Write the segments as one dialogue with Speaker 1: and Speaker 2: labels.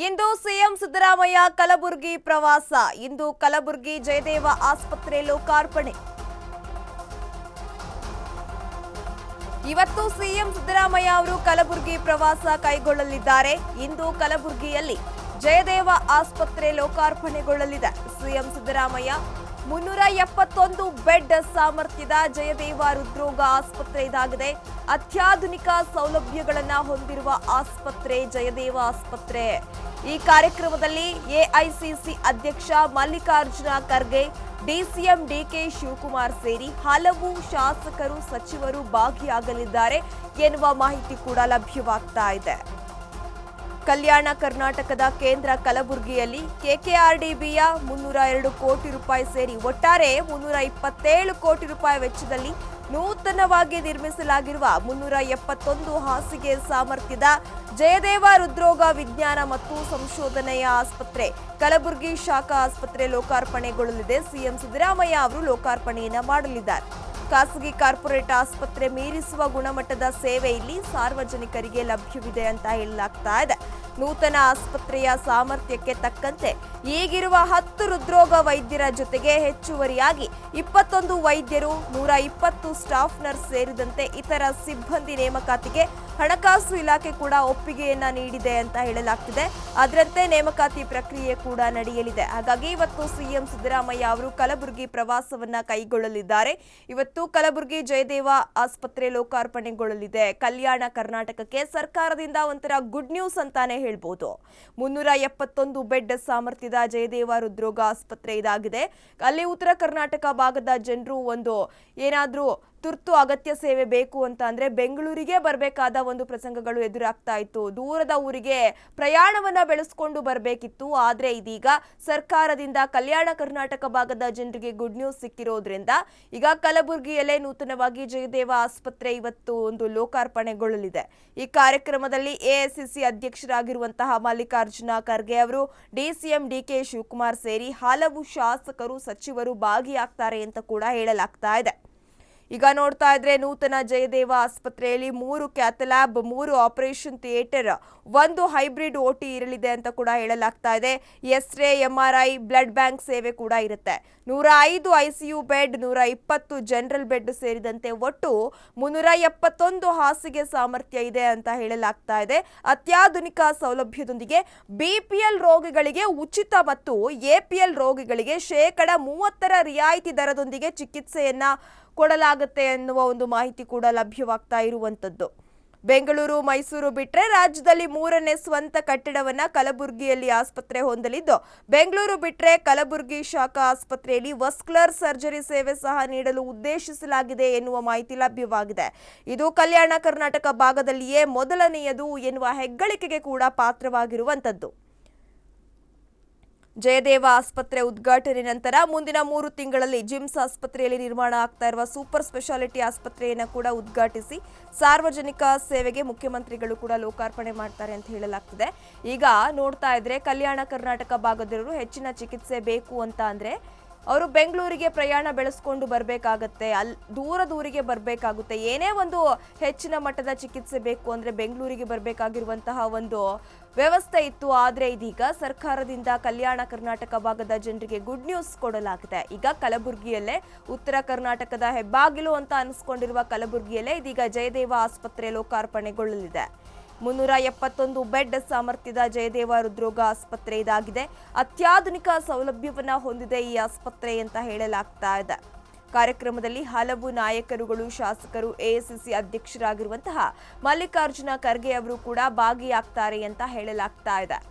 Speaker 1: ಇಂದು CM Siddaramaiah Kalaburagi ಪ್ರವಾಸ. ಇಂದು ಕಲಬುರಗಿ ಜಯದೇವ ಆಸ್ಪತ್ರೆ ಲೋಕಾರ್ಪಣೆ. ಇವತ್ತು ಸಿಎಂ ಸಿದ್ದರಾಮಯ್ಯ ಅವರು ಕಲಬುರಗಿ ಪ್ರವಾಸ ಕೈಗೊಳ್ಳಲಿದ್ದಾರೆ. ಇಂದು ಕಲಬುರಗಿಯಲ್ಲಿ ಜಯದೇವ ಆಸ್ಪತ್ರೆ ಲೋಕಾರ್ಪಣೆಗೊಳ್ಳಲಿದೆ. ಸಿಎಂ ಸಿದ್ದರಾಮಯ್ಯ 371 ಬೆಡ್ ಸಾಮರ್ಥ್ಯದ ಜಯದೇವ ಹೃದ್ರೋಗ ಆಸ್ಪತ್ರೆ ಇದಾಗಿದೆ. ಅತ್ಯಾಧುನಿಕ ಸೌಲಭ್ಯಗಳನ್ನು ಹೊಂದಿರುವ ಆಸ್ಪತ್ರೆ ಜಯದೇವ ಆಸ್ಪತ್ರೆ. ಈ ಕಾರ್ಯಕ್ರಮದಲ್ಲಿ ಎಐಸಿಸಿ ಅಧ್ಯಕ್ಷ ಮಲ್ಲಿಕಾರ್ಜುನ ಖರ್ಗೆ, ಡಿಸಿಎಂ ಡಿಕೆ ಶಿವಕುಮಾರ್ ಸೇರಿ ಹಲವು ಶಾಸಕರು ಸಚಿವರು ಭಾಗಿಯಾಗಲಿದ್ದಾರೆ ಎನ್ನುವ ಮಾಹಿತಿ ಕೂಡ ಲಭ್ಯವಾಗ್ತಾ ಇದೆ. ಕಲ್ಯಾಣ ಕರ್ನಾಟಕದ ಕೇಂದ್ರ ಕಲಬುರಗಿಯಲ್ಲಿ ಕೆಕೆಆರ್ಡಿಬಿಯ 302 ಕೋಟಿ ರೂಪಾಯಿ ಸೇರಿ ಒಟ್ಟಾರೆ 327 ಕೋಟಿ ರೂಪಾಯಿ ವೆಚ್ಚದಲ್ಲಿ ನೂತನವಾಗಿ ನಿರ್ಮಿಸಲಾಗಿರುವ 371 ಹಾಸಿಗೆ ಸಾಮರ್ಥ್ಯದ ಜಯದೇವ ಹೃದ್ರೋಗ ವಿಜ್ಞಾನ ಮತ್ತು ಸಂಶೋಧನೆಯ ಆಸ್ಪತ್ರೆ ಕಲಬುರಗಿ ಶಾಖಾ ಆಸ್ಪತ್ರೆ ಲೋಕಾರ್ಪಣೆಗೊಳ್ಳಲಿದೆ. ಸಿಎಂ ಸಿದ್ದರಾಮಯ್ಯ ಅವರು ಲೋಕಾರ್ಪಣೆಯನ್ನ ಮಾಡಲಿದ್ದಾರೆ. ಖಾಸಗಿ ಕಾರ್ಪೊರೇಟ್ ಆಸ್ಪತ್ರೆ ಮೀರಿಸುವ ಗುಣಮಟ್ಟದ ಸೇವೆ ಇಲ್ಲಿ ಸಾರ್ವಜನಿಕರಿಗೆ ಲಭ್ಯವಿದೆ ಅಂತ ಹೇಳಲಾಗ್ತಾ ಇದೆ. ನೂತನ ಆಸ್ಪತ್ರೆಯ ಸಾಮರ್ಥ್ಯಕ್ಕೆ ತಕ್ಕಂತೆ ಈಗಿರುವ 10 ಹೃದ್ರೋಗ ವೈದ್ಯರ ಜೊತೆಗೆ ಹೆಚ್ಚುವರಿಯಾಗಿ 21 ವೈದ್ಯರು, 120 ಸ್ಟಾಫ್ ನರ್ಸ್ ಸೇರಿದಂತೆ ಇತರ ಸಿಬ್ಬಂದಿ ನೇಮಕಾತಿಗೆ ಹಣಕಾಸು ಇಲಾಖೆ ಕೂಡ ಒಪ್ಪಿಗೆಯನ್ನ ನೀಡಿದೆ ಅಂತ ಹೇಳಲಾಗ್ತಿದೆ. ಅದರಂತೆ ನೇಮಕಾತಿ ಪ್ರಕ್ರಿಯೆ ಕೂಡ ನಡೆಯಲಿದೆ. ಹಾಗಾಗಿ ಇವತ್ತು ಸಿಎಂ ಸಿದ್ದರಾಮಯ್ಯ ಅವರು ಕಲಬುರಗಿ ಪ್ರವಾಸವನ್ನ ಕೈಗೊಳ್ಳಲಿದ್ದಾರೆ. ಇವತ್ತು ಕಲಬುರಗಿ ಜಯದೇವ ಆಸ್ಪತ್ರೆ ಲೋಕಾರ್ಪಣೆಗೊಳ್ಳಲಿದೆ. ಕಲ್ಯಾಣ ಕರ್ನಾಟಕಕ್ಕೆ ಸರ್ಕಾರದಿಂದ ಒಂಥರ ಗುಡ್ ನ್ಯೂಸ್ ಅಂತಾನೆ ಹೇಳ್ಬೋದು. 371 ಬೆಡ್ ಸಾಮರ್ಥ್ಯದ ಜಯದೇವ ಹೃದ್ರೋಗ ಆಸ್ಪತ್ರೆ ಇದಾಗಿದೆ. ಅಲ್ಲಿ ಉತ್ತರ ಕರ್ನಾಟಕ ಭಾಗದ ಜನರು ಏನಾದ್ರೂ ತುರ್ತು ಅಗತ್ಯ ಸೇವೆ ಬೇಕು ಅಂತ ಅಂದ್ರೆ ಬೆಂಗಳೂರಿಗೆ ಬರಬೇಕಾದ ಒಂದು ಪ್ರಸಂಗಗಳು ಎದುರಾಗ್ತಾ ಇತ್ತು. ದೂರದ ಊರಿಗೆ ಪ್ರಯಾಣವನ್ನ ಬೆಳೆಸ್ಕೊಂಡು ಬರಬೇಕಿತ್ತು. ಆದ್ರೆ ಇದೀಗ ಸರ್ಕಾರದಿಂದ ಕಲ್ಯಾಣ ಕರ್ನಾಟಕ ಭಾಗದ ಜನರಿಗೆ ಗುಡ್ ನ್ಯೂಸ್ ಸಿಕ್ಕಿರೋದ್ರಿಂದ ಈಗ ಕಲಬುರಗಿಯಲ್ಲೇ ನೂತನವಾಗಿ ಜಯದೇವ ಆಸ್ಪತ್ರೆ ಇವತ್ತು ಲೋಕಾರ್ಪಣೆಗೊಳ್ಳಲಿದೆ. ಈ ಕಾರ್ಯಕ್ರಮದಲ್ಲಿ ಎಐಸಿಸಿ ಅಧ್ಯಕ್ಷರಾಗಿರುವಂತಹ ಮಲ್ಲಿಕಾರ್ಜುನ ಖರ್ಗೆ ಅವರು, ಡಿಸಿಎಂ ಡಿಕೆ ಶಿವಕುಮಾರ್ ಸೇರಿ ಹಲವು ಶಾಸಕರು ಸಚಿವರು ಭಾಗಿಯಾಗ್ತಾರೆ ಅಂತ ಕೂಡ ಹೇಳಲಾಗ್ತಾ ಇದೆ. ಈಗ ನೋಡ್ತಾ ಇದ್ರೆ ನೂತನ ಜಯದೇವ ಆಸ್ಪತ್ರೆಯಲ್ಲಿ 3 ಕ್ಯಾಥಲ್ಯಾಬ್, 3 ಆಪರೇಷನ್ ಥಿಯೇಟರ್, 1 ಹೈಬ್ರಿಡ್ ಓಟಿ ಇರಲಿದೆ ಅಂತ ಕೂಡ ಹೇಳಲಾಗ್ತಾ ಇದೆ. ಎಕ್ಸ್ರೇ, ಎಂಆರ್ಐ, ಬ್ಲಡ್ ಬ್ಯಾಂಕ್ ಸೇವೆ ಕೂಡ ಇರುತ್ತೆ. 105 ಐಸಿಯು ಬೆಡ್, 120 ಜನರಲ್ ಬೆಡ್ ಸೇರಿದಂತೆ ಒಟ್ಟು 371 ಹಾಸಿಗೆ ಸಾಮರ್ಥ್ಯ ಇದೆ ಅಂತ ಹೇಳಲಾಗ್ತಾ ಇದೆ. ಅತ್ಯಾಧುನಿಕ ಸೌಲಭ್ಯದೊಂದಿಗೆ ಬಿಪಿಎಲ್ ರೋಗಿಗಳಿಗೆ ಉಚಿತ ಮತ್ತು ಎಪಿಎಲ್ ರೋಗಿಗಳಿಗೆ 30% ರಿಯಾಯಿತಿ ದರದೊಂದಿಗೆ ಚಿಕಿತ್ಸೆಯನ್ನ ಕೊಡಲಾಗುತ್ತೆ ಎನ್ನುವ ಒಂದು ಮಾಹಿತಿ ಕೂಡ ಲಭ್ಯವಾಗ್ತಾ ಇರುವಂತದ್ದು. ಬೆಂಗಳೂರು, ಮೈಸೂರು ಬಿಟ್ರೆ ರಾಜ್ಯದಲ್ಲಿ 3ನೇ ಸ್ವಂತ ಕಟ್ಟಡವನ್ನ ಕಲಬುರಗಿಯಲ್ಲಿ ಆಸ್ಪತ್ರೆ ಹೊಂದಲಿದ್ದು, ಬೆಂಗಳೂರು ಬಿಟ್ರೆ ಕಲಬುರಗಿ ಶಾಖಾ ಆಸ್ಪತ್ರೆಯಲ್ಲಿ ವಸ್ಕ್ಯುಲರ್ ಸರ್ಜರಿ ಸೇವೆ ಸಹ ನೀಡಲು ಉದ್ದೇಶಿಸಲಾಗಿದೆ ಎನ್ನುವ ಮಾಹಿತಿ ಲಭ್ಯವಾಗಿದೆ. ಇದು ಕಲ್ಯಾಣ ಕರ್ನಾಟಕ ಭಾಗದಲ್ಲಿಯೇ ಮೊದಲನೆಯದು ಎನ್ನುವ ಹೆಗ್ಗಳಿಕೆಗೆ ಕೂಡ ಪಾತ್ರವಾಗಿರುವಂತದ್ದು. ಜಯದೇವ ಆಸ್ಪತ್ರೆ ಉದ್ಘಾಟನೆ ನಂತರ ಮುಂದಿನ 3 ತಿಂಗಳಲ್ಲಿ ಜಿಮ್ಸ್ ಆಸ್ಪತ್ರೆಯಲ್ಲಿ ನಿರ್ಮಾಣ ಆಗ್ತಾ ಇರುವ ಸೂಪರ್ ಸ್ಪೆಷಾಲಿಟಿ ಆಸ್ಪತ್ರೆಯನ್ನು ಕೂಡ ಉದ್ಘಾಟಿಸಿ ಸಾರ್ವಜನಿಕ ಸೇವೆಗೆ ಮುಖ್ಯಮಂತ್ರಿಗಳು ಕೂಡ ಲೋಕಾರ್ಪಣೆ ಮಾಡ್ತಾರೆ ಅಂತ ಹೇಳಲಾಗ್ತಿದೆ. ಈಗ ನೋಡ್ತಾ ಇದ್ರೆ ಕಲ್ಯಾಣ ಕರ್ನಾಟಕ ಭಾಗದವರು ಹೆಚ್ಚಿನ ಚಿಕಿತ್ಸೆ ಬೇಕು ಅಂತ ಅಂದ್ರೆ ಅವರು ಬೆಂಗಳೂರಿಗೆ ಪ್ರಯಾಣ ಬೆಳೆಸ್ಕೊಂಡು ಬರಬೇಕಾಗತ್ತೆ, ದೂರಿಗೆ ಬರಬೇಕಾಗುತ್ತೆ. ಏನೇ ಒಂದು ಹೆಚ್ಚಿನ ಮಟ್ಟದ ಚಿಕಿತ್ಸೆ ಬೇಕು ಅಂದ್ರೆ ಬೆಂಗಳೂರಿಗೆ ಬರಬೇಕಾಗಿರುವಂತಹ ಒಂದು ವ್ಯವಸ್ಥೆ ಇತ್ತು. ಆದ್ರೆ ಇದೀಗ ಸರ್ಕಾರದಿಂದ ಕಲ್ಯಾಣ ಕರ್ನಾಟಕ ಭಾಗದ ಜನರಿಗೆ ಗುಡ್ ನ್ಯೂಸ್ ಕೊಡಲಾಗಿದೆ. ಈಗ ಕಲಬುರಗಿಯಲ್ಲೇ ಉತ್ತರ ಕರ್ನಾಟಕದ ಹೆಬ್ಬಾಗಿಲು ಅಂತ ಅನಿಸ್ಕೊಂಡಿರುವ ಕಲಬುರಗಿಯಲ್ಲೇ ಇದೀಗ ಜಯದೇವ ಆಸ್ಪತ್ರೆ ಲೋಕಾರ್ಪಣೆಗೊಳ್ಳಲಿದೆ. 371 ಬೆಡ್ ಸಾಮರ್ಥ್ಯದ ಜಯದೇವ ಹೃದ್ರೋಗ ಆಸ್ಪತ್ರೆ ಇದಾಗಿದೆ. ಅತ್ಯಾಧುನಿಕ ಸೌಲಭ್ಯವನ್ನ ಹೊಂದಿದೆ ಈ ಆಸ್ಪತ್ರೆ ಅಂತ ಹೇಳಲಾಗ್ತಾ ಇದೆ. ಕಾರ್ಯಕ್ರಮದಲ್ಲಿ ಹಲವು ನಾಯಕರುಗಳು, ಶಾಸಕರು, ಎಐಸಿಸಿ ಅಧ್ಯಕ್ಷರಾಗಿರುವಂತಹ ಮಲ್ಲಿಕಾರ್ಜುನ ಖರ್ಗೆ ಅವರು ಕೂಡ ಭಾಗಿಯಾಗ್ತಾರೆ ಅಂತ ಹೇಳಲಾಗ್ತಾ ಇದೆ.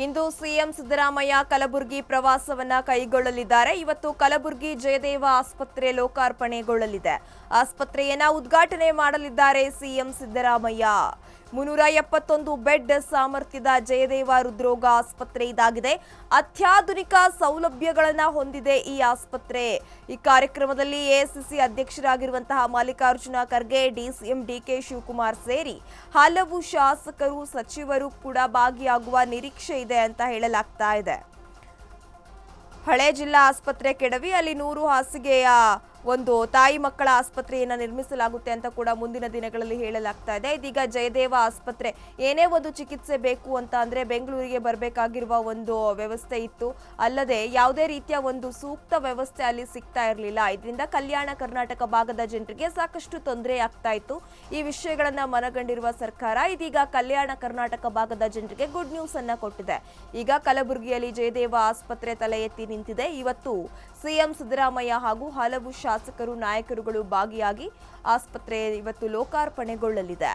Speaker 1: ಇಂದು ಸಿಎಂ ಸಿದ್ದರಾಮಯ್ಯ ಕಲಬುರಗಿ ಪ್ರವಾಸವನ್ನ ಕೈಗೊಳ್ಳಲಿದ್ದಾರೆ. ಇವತ್ತು ಕಲಬುರಗಿ ಜಯದೇವ ಆಸ್ಪತ್ರೆ ಲೋಕಾರ್ಪಣೆಗೊಳ್ಳಲಿದೆ. ಆಸ್ಪತ್ರೆಯನ್ನ ಉದ್ಘಾಟನೆ ಮಾಡಲಿದ್ದಾರೆ ಸಿಎಂ ಸಿದ್ದರಾಮಯ್ಯ. 371 ಬೆಡ್ ಸಾಮರ್ಥ್ಯದ ಜಯದೇವ ಹೃದ್ರೋಗ ಆಸ್ಪತ್ರೆ ಇದಾಗಿದೆ. ಅತ್ಯಾಧುನಿಕ ಸೌಲಭ್ಯಗಳನ್ನು ಹೊಂದಿದೆ ಈ ಆಸ್ಪತ್ರೆ. ಈ ಕಾರ್ಯಕ್ರಮದಲ್ಲಿ ಎಐಸಿಸಿ ಅಧ್ಯಕ್ಷರಾಗಿರುವಂತಹ ಮಲ್ಲಿಕಾರ್ಜುನ ಖರ್ಗೆ, ಡಿಸಿಎಂ ಡಿಕೆ ಶಿವಕುಮಾರ್ ಸೇರಿ ಹಲವು ಶಾಸಕರು ಸಚಿವರು ಕೂಡ ಭಾಗಿಯಾಗುವ ನಿರೀಕ್ಷೆ ಇದೆ ಅಂತ ಹೇಳಲಾಗ್ತಾ ಇದೆ. ಹಳೆ ಜಿಲ್ಲಾ ಆಸ್ಪತ್ರೆ ಕೆಡವಿ ಅಲ್ಲಿ 100 ಹಾಸಿಗೆಯ ಒಂದು ತಾಯಿ ಮಕ್ಕಳ ಆಸ್ಪತ್ರೆಯನ್ನ ನಿರ್ಮಿಸಲಾಗುತ್ತೆ ಅಂತ ಕೂಡ ಮುಂದಿನ ದಿನಗಳಲ್ಲಿ ಹೇಳಲಾಗ್ತಾ ಇದೆ. ಇದೀಗ ಜಯದೇವ ಆಸ್ಪತ್ರೆ ಏನೇ ಒಂದು ಚಿಕಿತ್ಸೆ ಬೇಕು ಅಂತ ಅಂದ್ರೆ ಬೆಂಗಳೂರಿಗೆ ಬರಬೇಕಾಗಿರುವ ಒಂದು ವ್ಯವಸ್ಥೆ ಇತ್ತು. ಅಲ್ಲದೆ ಯಾವುದೇ ರೀತಿಯ ಒಂದು ಸೂಕ್ತ ವ್ಯವಸ್ಥೆ ಅಲ್ಲಿ ಸಿಗ್ತಾ ಇರಲಿಲ್ಲ. ಇದರಿಂದ ಕಲ್ಯಾಣ ಕರ್ನಾಟಕ ಭಾಗದ ಜನರಿಗೆ ಸಾಕಷ್ಟು ತೊಂದರೆ ಆಗ್ತಾ ಇತ್ತು. ಈ ವಿಷಯಗಳನ್ನ ಮನಗಂಡಿರುವ ಸರ್ಕಾರ ಇದೀಗ ಕಲ್ಯಾಣ ಕರ್ನಾಟಕ ಭಾಗದ ಜನರಿಗೆ ಗುಡ್ ನ್ಯೂಸ್ ಅನ್ನ ಕೊಟ್ಟಿದೆ. ಈಗ ಕಲಬುರಗಿಯಲ್ಲಿ ಜಯದೇವ ಆಸ್ಪತ್ರೆ ತಲೆ ಎತ್ತಿ ನಿಂತಿದೆ. ಇವತ್ತು ಸಿಎಂ ಸಿದ್ದರಾಮಯ್ಯ ಹಾಗೂ ಹಲವು ಶಾಸಕರು ನಾಯಕರುಗಳು ಭಾಗಿಯಾಗಿ ಆಸ್ಪತ್ರೆ ಇವತ್ತು ಲೋಕಾರ್ಪಣೆಗೊಳ್ಳಲಿದೆ.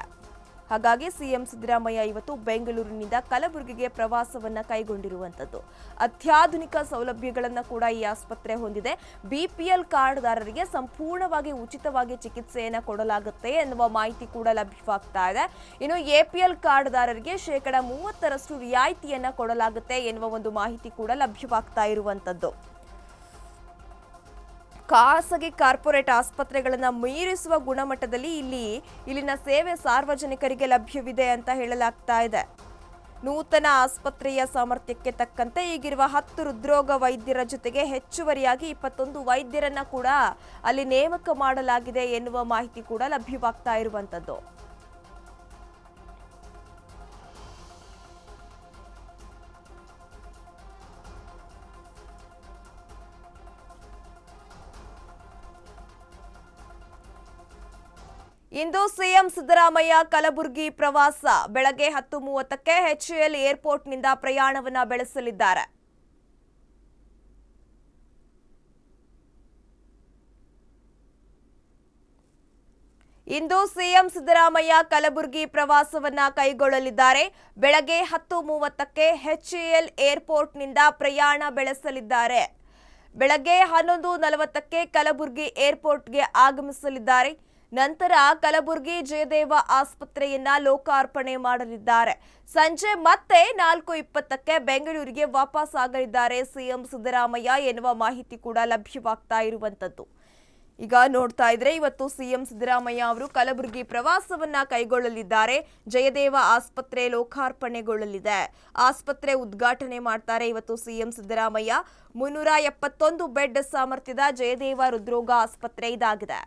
Speaker 1: ಹಾಗಾಗಿ ಸಿಎಂ ಸಿದ್ದರಾಮಯ್ಯ ಇವತ್ತು ಬೆಂಗಳೂರಿನಿಂದ ಕಲಬುರಗಿಗೆ ಪ್ರವಾಸವನ್ನ ಕೈಗೊಂಡಿರುವಂತದ್ದು. ಅತ್ಯಾಧುನಿಕ ಸೌಲಭ್ಯಗಳನ್ನು ಕೂಡ ಈ ಆಸ್ಪತ್ರೆ ಹೊಂದಿದೆ. ಬಿಪಿಎಲ್ ಕಾರ್ಡ್ದಾರರಿಗೆ ಸಂಪೂರ್ಣವಾಗಿ ಉಚಿತವಾಗಿ ಚಿಕಿತ್ಸೆಯನ್ನು ಕೊಡಲಾಗುತ್ತೆ ಎನ್ನುವ ಮಾಹಿತಿ ಕೂಡ ಲಭ್ಯವಾಗ್ತಾ ಇದೆ. ಇನ್ನು ಎಪಿಎಲ್ ಕಾರ್ಡ್ದಾರರಿಗೆ 30% ರಿಯಾಯಿತಿಯನ್ನ ಕೊಡಲಾಗುತ್ತೆ ಎನ್ನುವ ಒಂದು ಮಾಹಿತಿ ಕೂಡ ಲಭ್ಯವಾಗ್ತಾ ಇರುವಂತದ್ದು. ಖಾಸಗಿ ಕಾರ್ಪೊರೇಟ್ ಆಸ್ಪತ್ರೆಗಳನ್ನು ಮೀರಿಸುವ ಗುಣಮಟ್ಟದಲ್ಲಿ ಇಲ್ಲಿನ ಸೇವೆ ಸಾರ್ವಜನಿಕರಿಗೆ ಲಭ್ಯವಿದೆ ಅಂತ ಹೇಳಲಾಗ್ತಾ ಇದೆ. ನೂತನ ಆಸ್ಪತ್ರೆಯ ಸಾಮರ್ಥ್ಯಕ್ಕೆ ತಕ್ಕಂತೆ ಈಗಿರುವ 10 ಹೃದ್ರೋಗ ವೈದ್ಯರ ಜೊತೆಗೆ ಹೆಚ್ಚುವರಿಯಾಗಿ 21 ವೈದ್ಯರನ್ನ ಕೂಡ ಅಲ್ಲಿ ನೇಮಕ ಮಾಡಲಾಗಿದೆ ಎನ್ನುವ ಮಾಹಿತಿ ಕೂಡ ಲಭ್ಯವಾಗ್ತಾ ಇರುವಂತದ್ದು. ಇಂದು ಸಿಎಂ ಸಿದ್ದರಾಮಯ್ಯ ಕಲಬುರಗಿ ಪ್ರವಾಸ. ಬೆಳಗ್ಗೆ 10:30ಕ್ಕೆ HAL ಏರ್ಪೋರ್ಟ್ನಿಂದ ಪ್ರಯಾಣವನ್ನ ಬೆಳೆಸಲಿದ್ದಾರೆ. ಇಂದು ಸಿಎಂ ಸಿದ್ದರಾಮಯ್ಯ ಕಲಬುರಗಿ ಪ್ರವಾಸವನ್ನ ಕೈಗೊಳ್ಳಲಿದ್ದಾರೆ. ಬೆಳಗ್ಗೆ 10:30ಕ್ಕೆ HAL ಏರ್ಪೋರ್ಟ್ನಿಂದ ಪ್ರಯಾಣ ಬೆಳೆಸಲಿದ್ದಾರೆ. ಬೆಳಗ್ಗೆ 11:40ಕ್ಕೆ ಕಲಬುರಗಿ ಏರ್ಪೋರ್ಟ್ಗೆ ಆಗಮಿಸಲಿದ್ದಾರೆ. ನಂತರ ಕಲಬುರಗಿ ಜಯದೇವ ಆಸ್ಪತ್ರೆಯನ್ನ ಲೋಕಾರ್ಪಣೆ ಮಾಡಲಿದ್ದಾರೆ. ಸಂಜೆ ಮತ್ತೆ 4:20ಕ್ಕೆ ಬೆಂಗಳೂರಿಗೆ ವಾಪಸ್ ಆಗಲಿದ್ದಾರೆ ಸಿಎಂ ಸಿದ್ದರಾಮಯ್ಯ ಎನ್ನುವ ಮಾಹಿತಿ ಕೂಡ ಲಭ್ಯವಾಗ್ತಾ ಇರುವಂತದ್ದು. ಈಗ ನೋಡ್ತಾ ಇದ್ರೆ ಇವತ್ತು ಸಿಎಂ ಸಿದ್ದರಾಮಯ್ಯ ಅವರು ಕಲಬುರಗಿ ಪ್ರವಾಸವನ್ನ ಕೈಗೊಳ್ಳಲಿದ್ದಾರೆ. ಜಯದೇವ ಆಸ್ಪತ್ರೆ ಲೋಕಾರ್ಪಣೆಗೊಳ್ಳಲಿದೆ. ಆಸ್ಪತ್ರೆ ಉದ್ಘಾಟನೆ ಮಾಡ್ತಾರೆ ಇವತ್ತು ಸಿಎಂ ಸಿದ್ದರಾಮಯ್ಯ. 371 ಬೆಡ್ ಸಾಮರ್ಥ್ಯದ ಜಯದೇವ ಹೃದ್ರೋಗ ಆಸ್ಪತ್ರೆ ಇದಾಗಿದೆ.